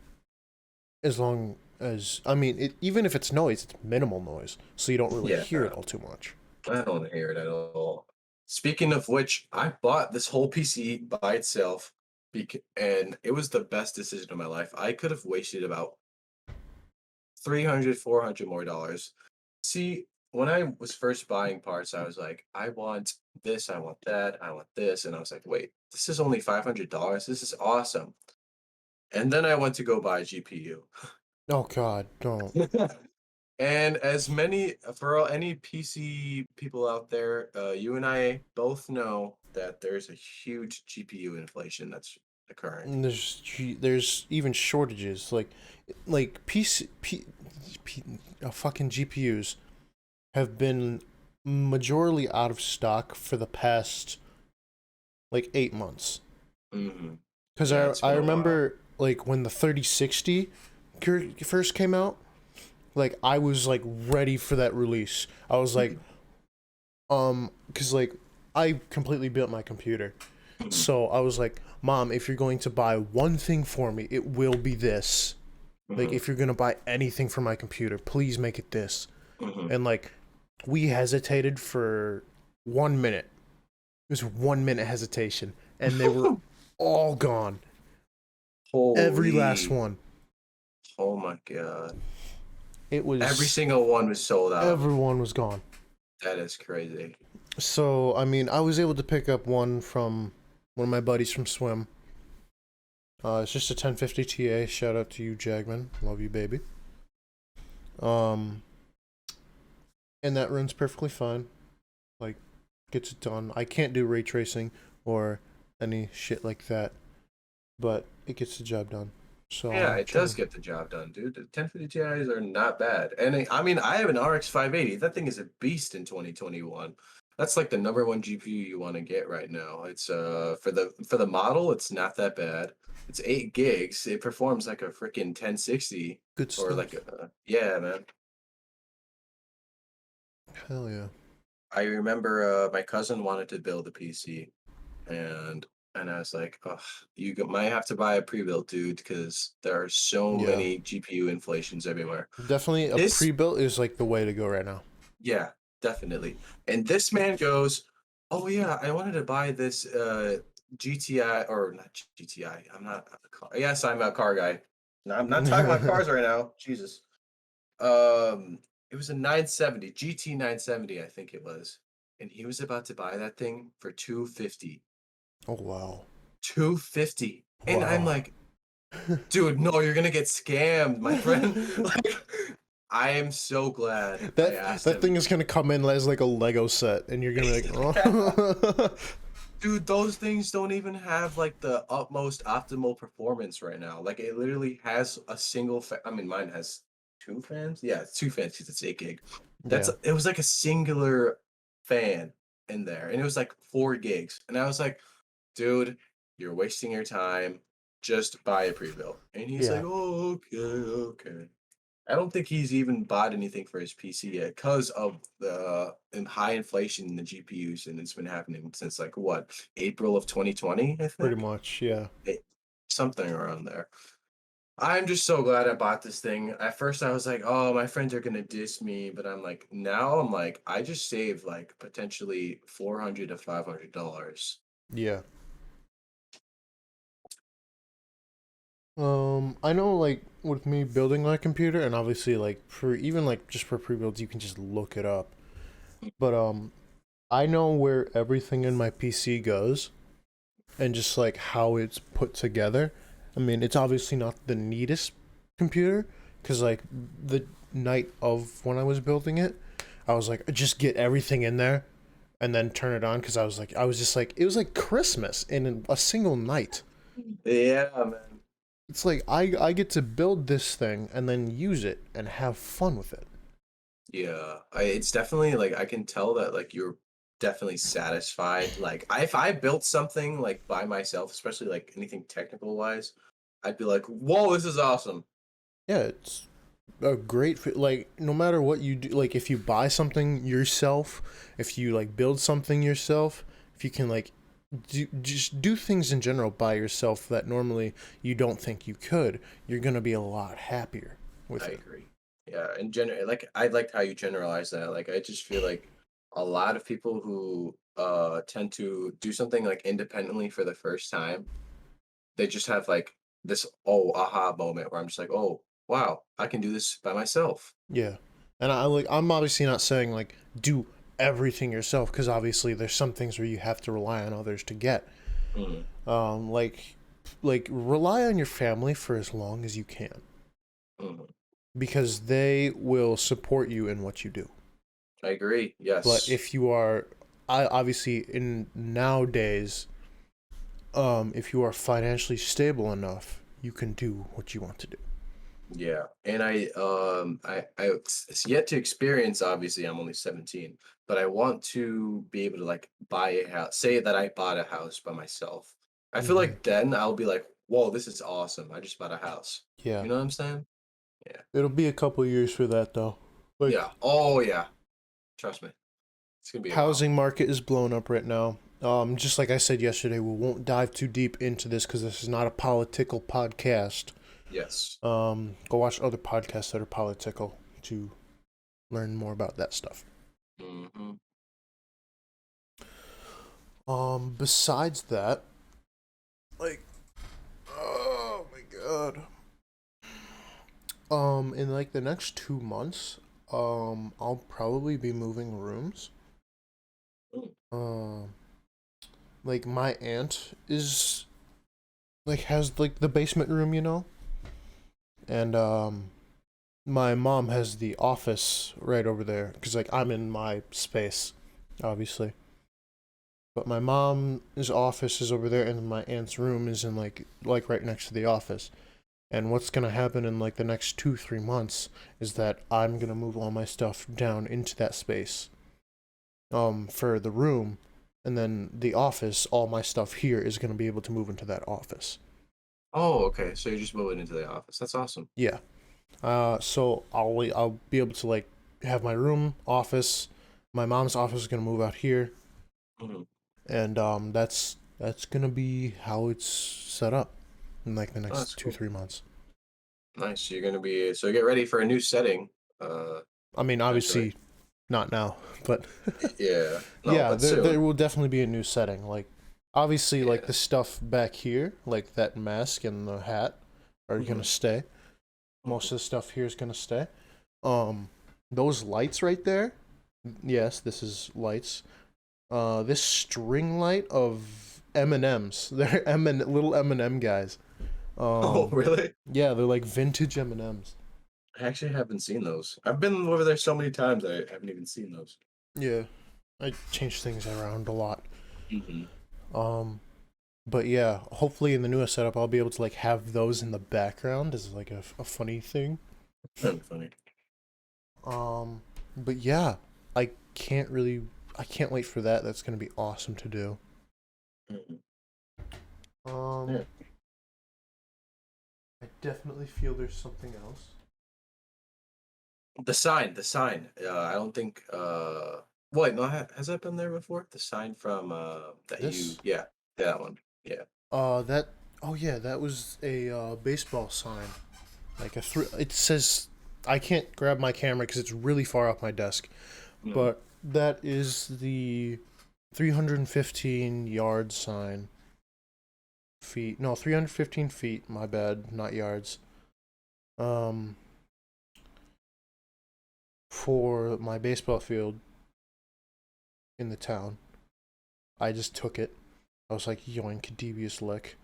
A: as long as even if it's noise, it's minimal noise, so you don't really
B: yeah,
A: hear it all too much.
B: I don't hear it at all. Speaking of which, I bought this whole PC by itself, and it was the best decision of my life. I could have wasted about 300, 400 more dollars. See, when I was first buying parts, I was like, I want this, I want that, I want this. And I was like, wait, this is only $500. This is awesome. And then I went to go buy a GPU.
A: Oh God, don't.
B: And as many for any PC people out there, you and I both know that there's a huge GPU inflation that's occurring.
A: And there's even shortages like fucking GPUs have been majorly out of stock for the past like 8 months.
B: Hmm.
A: Because
B: Yeah,
A: I
B: it's
A: I
B: been a while.
A: remember like when the 3060 first came out, like I was like ready for that release. I was like,
B: Mhm,
A: because like I completely built my computer,
B: mhm,
A: so I was like, Mom, if you're going to buy one thing for me, it will be this. Like
B: mhm,
A: if you're gonna buy anything for my computer, please make it this.
B: mhm.
A: And like we hesitated for 1 minute. It was 1 minute hesitation, and they were all gone. Every last
B: Holy,
A: one.
B: oh my God.
A: It
B: Every
A: was
B: single one was sold out.
A: everyone was gone.
B: That is crazy.
A: So I mean, I was able to pick up one from one of my buddies from swim. It's just a 1050 Ti. Shout out to you, Jagman. Love you, baby. Um, and that runs perfectly fine. Like, gets it done. I can't do ray tracing or any shit like that, but it gets the job done. So
B: Yeah,
A: I'm
B: it does
A: chilling.
B: get the job done, dude. The 1050 Ti's are not bad. And I mean, I have an RX 580. That thing is a beast in 2021. That's like the number one GPU you want to get right now. It's for the model, it's not that bad. It's 8 gigs. It performs like a freaking 1060
A: Good
B: or like
A: stuff.
B: a yeah, man.
A: Hell yeah.
B: I remember my cousin wanted to build a PC and I was like, oh, might have to buy a pre-built, dude, because there are so
A: Yeah.
B: many GPU inflations everywhere.
A: Definitely a
B: This,
A: pre-built is like the way to go right now.
B: yeah, definitely. And this man goes, oh yeah, I wanted to buy this GTI or not GTI. I'm not a car. Yes, I'm a car guy. No, I'm not talking about cars right now. Jesus. It was a 970 GT 970, I think it was, and he was about to buy that thing for 250.
A: Oh wow.
B: 250. And I'm
A: Wow.
B: like, dude, no, you're gonna get scammed, my friend. Like, I am so glad I
A: That
B: asked
A: that
B: him.
A: thing is gonna come in as like a Lego set, and you're gonna be like, oh.
B: Dude, those things don't even have like the utmost optimal performance right now. Like it literally has a single I mean, mine has two fans. Yeah, it's two fans because it's 8 gig.
A: Yeah,
B: It was like a singular fan in there, and it was like 4 gigs. And I was like, dude, you're wasting your time. Just buy a pre-built. And he's like,
A: yeah,
B: oh, okay, okay. I don't think he's even bought anything for his PC yet because of the high inflation in the GPUs, and it's been happening since like what, April of 2020, I
A: pretty
B: think.
A: much, yeah.
B: Something around there. I'm just so glad I bought this thing. At first, I was like, "Oh, my friends are gonna diss me," but I'm like, now I'm like, I just saved like potentially $400 to $500.
A: Yeah. I know, like, with me building my computer, and obviously, like, for even like just for pre-builds, you can just look it up. But I know where everything in my PC goes, and just like how it's put together. I mean, it's obviously not the neatest computer, because like the night of when I was building it, I was like, just get everything in there, and then turn it on, because I was just like, it was like Christmas in a single night.
B: Yeah, man.
A: It's like I get to build this thing and then use it and have fun with it.
B: Yeah, it's definitely like I can tell that like you're definitely satisfied. Like if I built something like by myself, especially like anything technical wise, I'd be like, "Whoa, this is awesome."
A: Yeah, it's a great like no matter what you do, like if you buy something yourself, if you like build something yourself, if you can like just do things in general by yourself that normally you don't think you could, you're gonna be a lot happier with
B: I
A: it.
B: agree. Yeah, and like I liked how you generalize that. Like I just feel like a lot of people who tend to do something like independently for the first time, they just have like this aha moment where I'm just like, "Oh, wow, I can do this by myself."
A: Yeah, and I'm obviously not saying like do everything yourself, because obviously there's some things where you have to rely on others to get.
B: Mm,
A: Like rely on your family for as long as you can,
B: mm.
A: because they will support you in what you do.
B: I agree.
A: But
B: Yes.
A: if you are, I obviously in nowadays, if you are financially stable enough, you can do what you want to do.
B: Yeah, and it's yet to experience. Obviously, I'm only 17, but I want to be able to like buy a house. Say that I bought a house by myself. I feel
A: Hmm.
B: like then I'll be like, "Whoa, this is awesome! I just bought a house."
A: Yeah,
B: You know what I'm saying? Yeah,
A: it'll be a couple years for that though. Like
B: yeah. Oh yeah, trust me, it's gonna be a while.
A: housing market is blown up right now. Just like I said yesterday, we won't dive too deep into this because this is not a political podcast.
B: Yes.
A: Go watch other podcasts that are political to learn more about that stuff.
B: Hmm.
A: Besides that, like, oh my god. In like the next 2 months, I'll probably be moving rooms. Um, like my aunt is like has like the basement room, and my mom has the office right over there because like I'm in my space, obviously. But my mom's office is over there, and my aunt's room is in like right next to the office. And what's gonna happen in like the next 2-3 months is that I'm gonna move all my stuff down into that space, for the room, and then the office. All my stuff here is gonna be able to move into that office.
B: Oh, okay. So you're just moving into the office. That's awesome.
A: Yeah. So I'll be able to like have my room, office. My mom's office is gonna move out here,
B: Hmm.
A: and that's gonna be how it's set up in like the
B: Oh,
A: next
B: that's
A: two
B: cool.
A: three months.
B: Nice. You're gonna be so get ready for a new setting.
A: I mean,
B: Potentially.
A: obviously not now, but
B: Yeah. No,
A: yeah,
B: but
A: there
B: soon.
A: will definitely be a new setting. Like obviously, like
B: Yeah.
A: the stuff back here, like that mask and the hat, are gonna
B: Hmm.
A: stay. Most of the stuff here is gonna stay. Um, those lights right there. Yes, this is lights. This string light of M&Ms. They're little M&M guys.
B: Oh,
A: Um,
B: really?
A: yeah, they're like vintage M&Ms.
B: I actually haven't seen those. I've been over there so many times I haven't even seen those.
A: Yeah, I change things around a lot.
B: Mm-hmm.
A: Um, but yeah, hopefully in the newest setup, I'll be able to like have those in the background as like a funny thing.
B: That'd be funny.
A: Um, but yeah, I can't really, I can't wait for that. That's gonna be awesome to do.
B: Mm-hmm.
A: Um,
B: Yeah.
A: I definitely feel there's something else.
B: The sign. I don't think. Wait, no, has that been there before? The sign from that you,
A: This,
B: yeah, that one, yeah.
A: that, oh yeah, that was a baseball sign. Like it says, I can't grab my camera because it's really far off my desk.
B: Mm.
A: But that is the 315 yard sign. Feet. No, 315 feet. My bad, not yards. Um, for my baseball field in the town. I just took it. I was like, yoink, devious lick.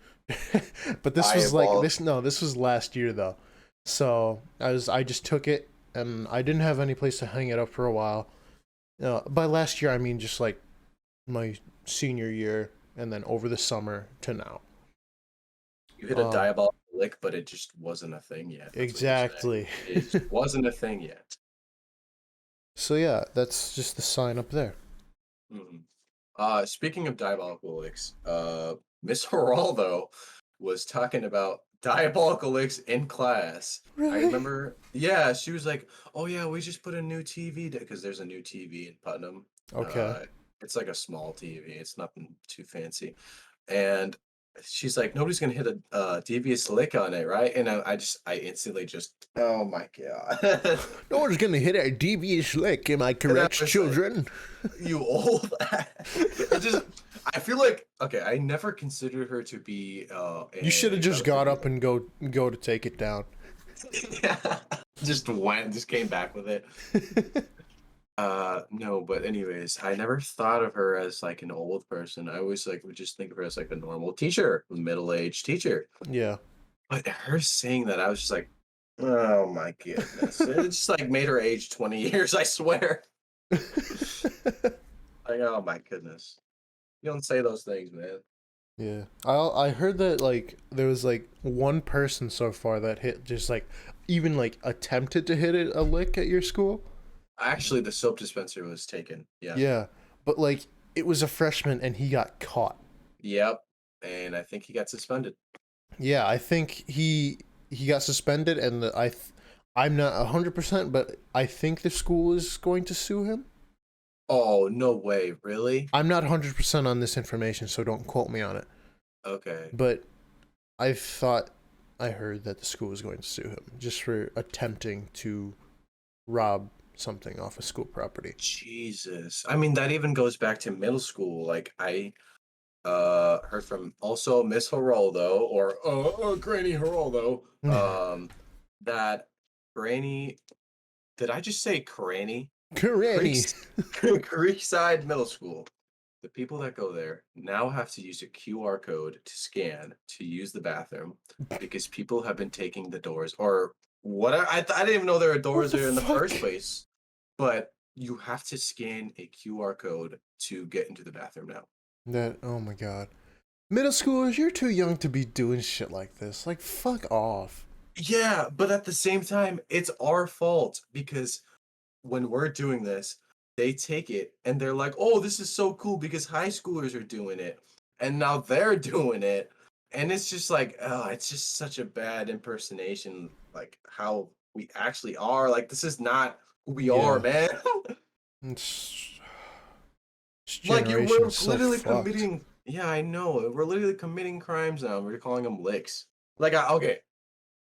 A: But this was like
B: Eyeball.
A: this. No, this was last year though. So I just took it, and I didn't have any place to hang it up for a while. By last year, I mean just like my senior year, and then over the summer to now.
B: You hit a
A: Um,
B: diabolical lick, but it just wasn't a thing yet. That's what you're saying.
A: exactly.
B: It just wasn't a thing yet.
A: So yeah, that's just the sign up there.
B: Hmm. Speaking of diabolical licks, Miss Geraldo was talking about diabolical licks in class. I
A: Really?
B: remember, yeah, she was like, "Oh yeah, we just put a new TV because there's a new TV in Putnam.
A: Okay.
B: Uh, it's like a small TV. It's nothing too fancy." And she's like, "Nobody's gonna hit a devious lick on it, right?" And I instantly just, oh my god.
A: No one's gonna hit a devious lick. Am I
B: And I
A: correct,
B: was like,
A: children?
B: you old it just I feel like okay, I never considered her to be
A: You should have
B: a
A: just got
B: relatively
A: up and go to take it down.
B: yeah, just came back with it. No, but anyways, I never thought of her as like an old person. I always like would just think of her as like a normal teacher, middle-aged teacher.
A: Yeah.
B: But her saying that, I was just like, oh my goodness. It just like made her age 20 years, I swear. Like, oh my goodness. You don't say those things, man.
A: Yeah. I heard that like there was like one person so far that hit just like even like attempted to hit it a lick at your school.
B: Actually, the soap dispenser was taken. Yeah.
A: Yeah. But like it was a freshman and he got caught.
B: Yep. And I think he got suspended.
A: Yeah, I think he got suspended, and I'm not 100%, but I think the school is going to sue him.
B: Oh, no way. Really?
A: I'm not 100% on this information, so don't quote me on it.
B: Okay.
A: But I thought I heard that the school was going to sue him just for attempting to rob something off a school property.
B: Jesus. I mean, that even goes back to middle school. Like, I heard from also Miss Geraldo or Granny Geraldo that Granny, did I just say Granny?
A: Granny.
B: Creekside Middle School. The people that go there now have to use a QR code to scan to use the bathroom because people have been taking the doors or what I didn't even know there were doors
A: What the
B: there in the
A: fuck?
B: first place. But you have to scan a QR code to get into the bathroom now.
A: That, oh my god. Middle schoolers, you're too young to be doing shit like this. Like, fuck off.
B: Yeah, but at the same time, it's our fault because when we're doing this, they take it and they're like, "Oh, this is so cool because high schoolers are doing it." And now they're doing it. And it's just like, oh, it's just such a bad impersonation like how we actually are. Like this is not who we are,
A: Yeah.
B: man.
A: It's, this
B: Like
A: generation
B: we're
A: is so
B: literally
A: fucked.
B: committing yeah, I know. We're literally committing crimes now. We're calling them licks. Like okay,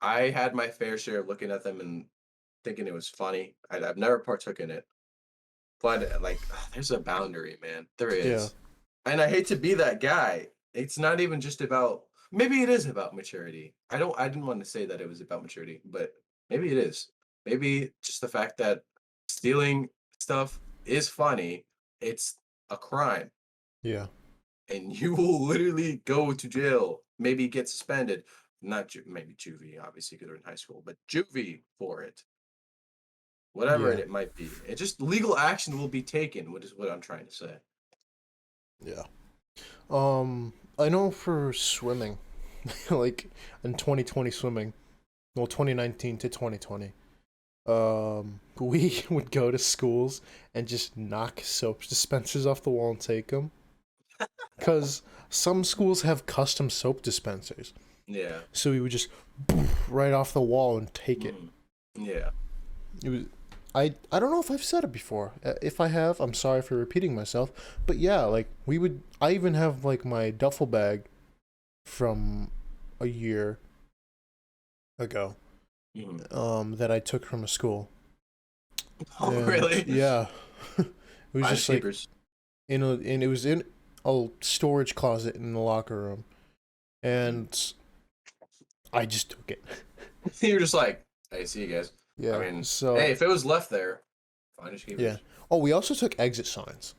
B: I had my fair share of looking at them and thinking it was funny. I've never partook in it. But like, there's a boundary, man. There
A: Yeah.
B: is. And I hate to be that guy. It's not even just about maybe it is about maturity. I didn't want to say that it was about maturity, but maybe it is. Maybe just the fact that stealing stuff is funny. It's a crime.
A: Yeah.
B: And you will literally go to jail, maybe get suspended. Not maybe juvie, obviously, because they're in high school, but juvie for it. whatever
A: Yeah.
B: it might be. It just legal action will be taken. What is what I'm trying to say.
A: Yeah. I know for swimming, like in 2020 swimming, well, 2019 to 2020, we would go to schools and just knock soap dispensers off the wall and take them. Because some schools have custom soap dispensers.
B: Yeah.
A: So we would just right off the wall and take it.
B: Yeah.
A: It was, I don't know if I've said it before. If I have, I'm sorry for repeating myself. But yeah, like we would. I even have like my duffel bag from a year ago. That I took from a school.
B: Oh,
A: And,
B: really?
A: Yeah. It was just like
B: Keepers.
A: and it was in a storage closet in the locker room, and I just took it.
B: You're just like, hey, see you guys.
A: Yeah.
B: I mean,
A: so
B: hey, if it was left there, fine as keepers.
A: yeah. Oh, we also took exit signs.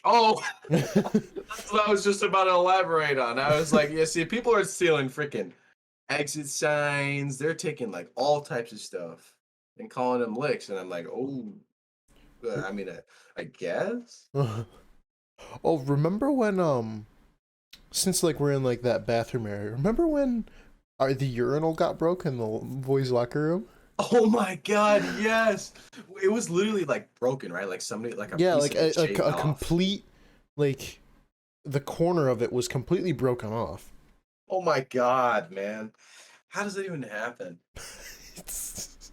B: Oh, that's what I was just about to elaborate on. I was like, yeah, see, people are stealing freaking exit signs. They're taking like all types of stuff and calling them licks. And I'm like, oh, I mean, I guess.
A: Oh, remember when since like we're in like that bathroom area, remember when the urinal got broke in the boys' locker room?
B: Oh my God, yes. It was literally like broken, right? Like somebody, like a
A: Yeah,
B: piece
A: like
B: of it shaved
A: a
B: off.
A: complete, like the corner of it was completely broken off.
B: Oh my God, man. How does that even happen?
A: It's...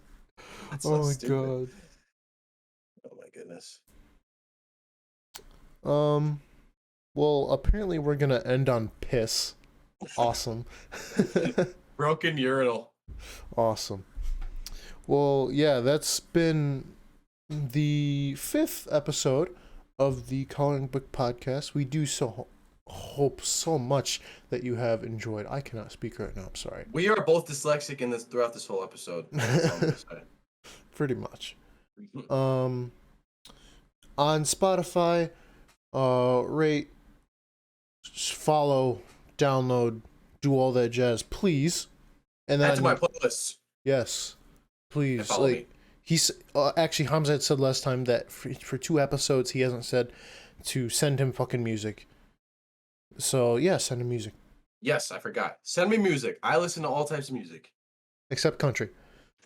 B: That's
A: Oh
B: so
A: my
B: stupid.
A: god.
B: Oh my goodness.
A: Well, apparently we're gonna end on piss. Awesome.
B: Broken urinal.
A: Awesome. Well, yeah, that's been the 5th episode of the Coloring Book Podcast. We do hope so much that you have enjoyed. I cannot speak right now. I'm sorry.
B: We are both dyslexic in this throughout this whole episode. That's all I'm gonna say.
A: Pretty much. On Spotify, rate, follow, download, do all that jazz, please. And
B: Add
A: then
B: to my playlist.
A: yes, please.
B: And follow me.
A: He's actually Hamza had said last time that for 2 episodes he hasn't said to send him fucking music. So yeah, send him music.
B: Yes, I forgot. Send me music. I listen to all types of music.
A: Except country.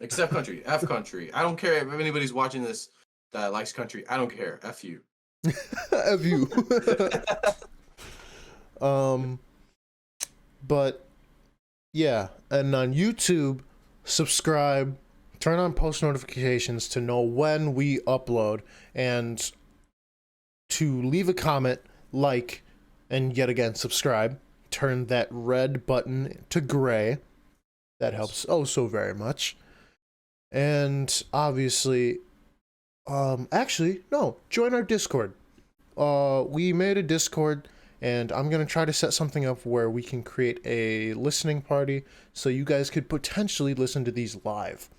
B: Except country. F country. I don't care if anybody's watching this that likes country. I don't care. F you.
A: F you. But yeah, and on YouTube, subscribe, turn on post notifications to know when we upload, and to leave a comment, like, and yet again subscribe. Turn that red button to gray. That helps oh so very much. And obviously, actually, no, join our Discord. We made a Discord, and I'm gonna try to set something up where we can create a listening party so you guys could potentially listen to these live.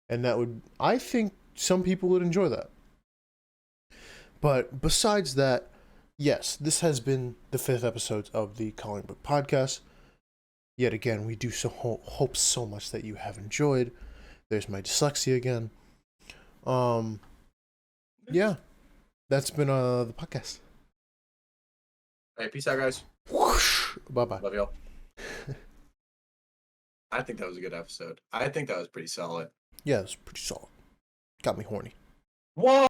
A: And that would, I think some people would enjoy that. But besides that, yes, this has been the 5th episode of the Coloring Book Podcast. Yet again, we do so hope so much that you have enjoyed. There's my dyslexia again. Yeah, that's been the podcast.
B: Hey, peace out, guys.
A: Bye bye.
B: Love y'all. I think that was a good episode. I think that was pretty solid.
A: Yeah, it's pretty solid. Got me horny.
B: Whoa!